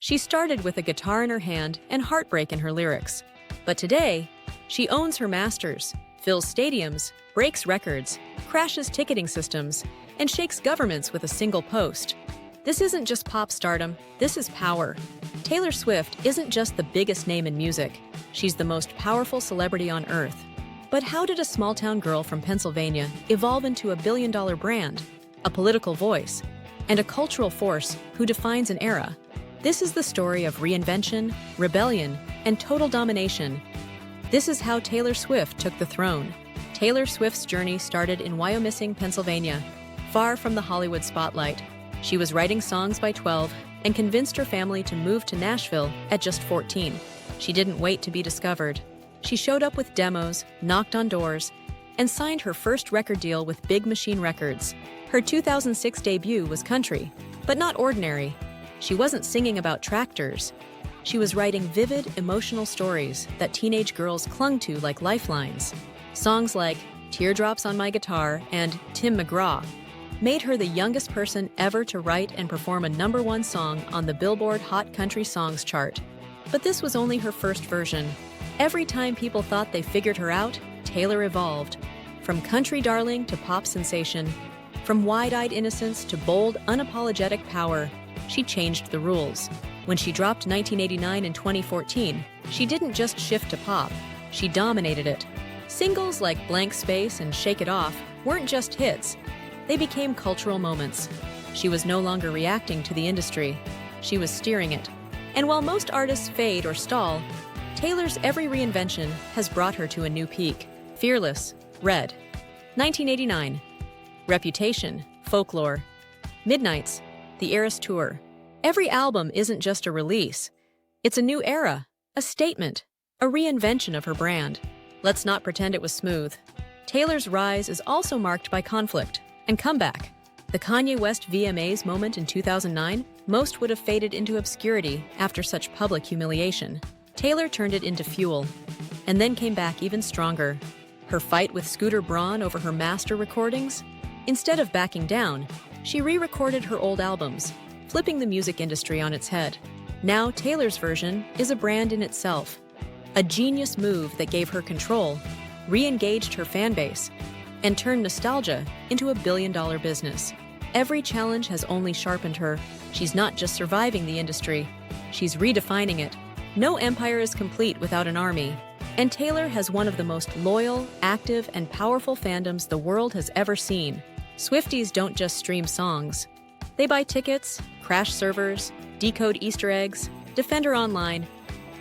She started with a guitar in her hand and heartbreak in her lyrics. But today, she owns her masters, fills stadiums, breaks records, crashes ticketing systems, and shakes governments with a single post. This isn't just pop stardom, this is power. Taylor Swift isn't just the biggest name in music, she's the most powerful celebrity on earth. But how did a small-town girl from Pennsylvania evolve into a billion-dollar brand, a political voice, and a cultural force who defines an era? This is the story of reinvention, rebellion, and total domination. This is how Taylor Swift took the throne. Taylor Swift's journey started in Wyomissing, Pennsylvania, far from the Hollywood spotlight. She was writing songs by 12 and convinced her family to move to Nashville at just 14. She didn't wait to be discovered. She showed up with demos, knocked on doors, and signed her first record deal with Big Machine Records. Her 2006 debut was country, but not ordinary. She wasn't singing about tractors. She was writing vivid, emotional stories that teenage girls clung to like lifelines. Songs like Teardrops on My Guitar and Tim McGraw made her the youngest person ever to write and perform a #1 song on the Billboard Hot Country Songs chart. But this was only her first version. Every time people thought they figured her out, Taylor evolved. From country darling to pop sensation, from wide-eyed innocence to bold, unapologetic power, she changed the rules. When she dropped 1989 and 2014, she didn't just shift to pop, she dominated it. Singles like Blank Space and Shake It Off weren't just hits, they became cultural moments. She was no longer reacting to the industry, she was steering it. And while most artists fade or stall, Taylor's every reinvention has brought her to a new peak. Fearless, Red. 1989. Reputation, Folklore. Midnights, The Eras Tour. Every album isn't just a release. It's a new era, a statement, a reinvention of her brand. Let's not pretend it was smooth. Taylor's rise is also marked by conflict and comeback. The Kanye West VMAs moment in 2009, most would have faded into obscurity after such public humiliation. Taylor turned it into fuel, and then came back even stronger. Her fight with Scooter Braun over her master recordings? Instead of backing down, she re-recorded her old albums, flipping the music industry on its head. Now Taylor's version is a brand in itself. A genius move that gave her control, re-engaged her fanbase, and turned nostalgia into a billion-dollar business. Every challenge has only sharpened her. She's not just surviving the industry, she's redefining it. No empire is complete without an army, and Taylor has one of the most loyal, active, and powerful fandoms the world has ever seen. Swifties don't just stream songs. They buy tickets, crash servers, decode Easter eggs, defend her online,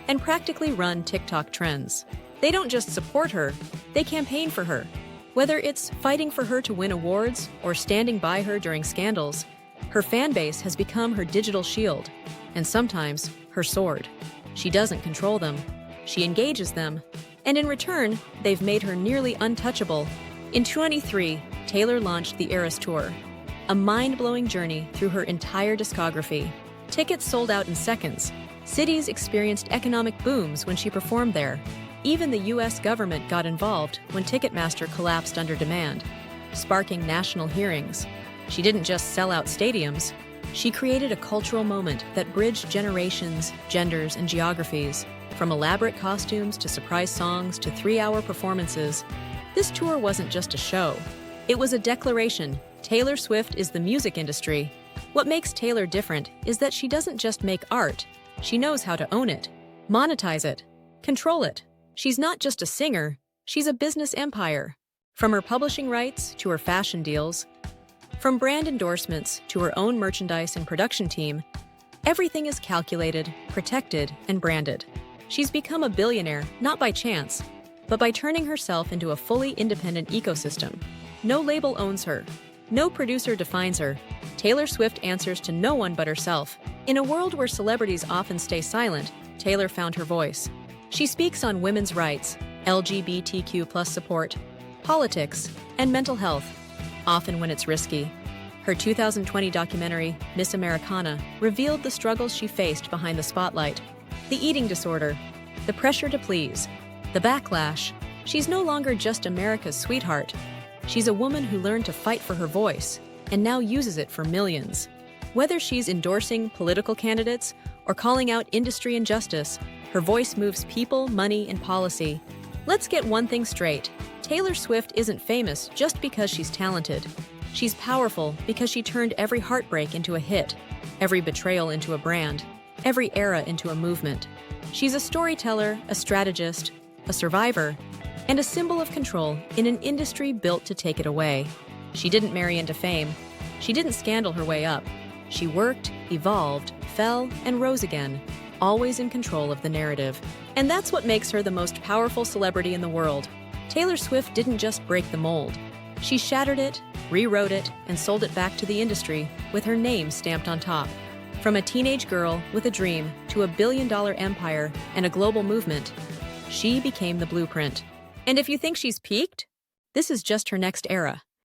and practically run TikTok trends. They don't just support her, they campaign for her. Whether it's fighting for her to win awards or standing by her during scandals, her fan base has become her digital shield, and sometimes her sword. She doesn't control them, she engages them, and in return, they've made her nearly untouchable. In 2023, Taylor launched the Eras Tour, a mind-blowing journey through her entire discography. Tickets sold out in seconds. Cities experienced economic booms when she performed there. Even the US government got involved when Ticketmaster collapsed under demand, sparking national hearings. She didn't just sell out stadiums, she created a cultural moment that bridged generations, genders, and geographies. From elaborate costumes to surprise songs to 3-hour performances, this tour wasn't just a show. It was a declaration. Taylor Swift is the music industry. What makes Taylor different is that she doesn't just make art, she knows how to own it, monetize it, control it. She's not just a singer, she's a business empire. From her publishing rights to her fashion deals, from brand endorsements to her own merchandise and production team, everything is calculated, protected, and branded. She's become a billionaire not by chance, but by turning herself into a fully independent ecosystem. No label owns her. No producer defines her. Taylor Swift answers to no one but herself. In a world where celebrities often stay silent, Taylor found her voice. She speaks on women's rights, LGBTQ+ support, politics, and mental health, often when it's risky. Her 2020 documentary, Miss Americana, revealed the struggles she faced behind the spotlight. The eating disorder, the pressure to please, the backlash. She's no longer just America's sweetheart. She's a woman who learned to fight for her voice and now uses it for millions. Whether she's endorsing political candidates or calling out industry injustice, her voice moves people, money, and policy. Let's get one thing straight. Taylor Swift isn't famous just because she's talented. She's powerful because she turned every heartbreak into a hit, every betrayal into a brand, every era into a movement. She's a storyteller, a strategist, a survivor, and a symbol of control in an industry built to take it away. She didn't marry into fame. She didn't scandal her way up. She worked, evolved, fell, and rose again, always in control of the narrative. And that's what makes her the most powerful celebrity in the world. Taylor Swift didn't just break the mold. She shattered it, rewrote it, and sold it back to the industry with her name stamped on top. From a teenage girl with a dream to a billion-dollar empire and a global movement, she became the blueprint. And if you think she's peaked, this is just her next era.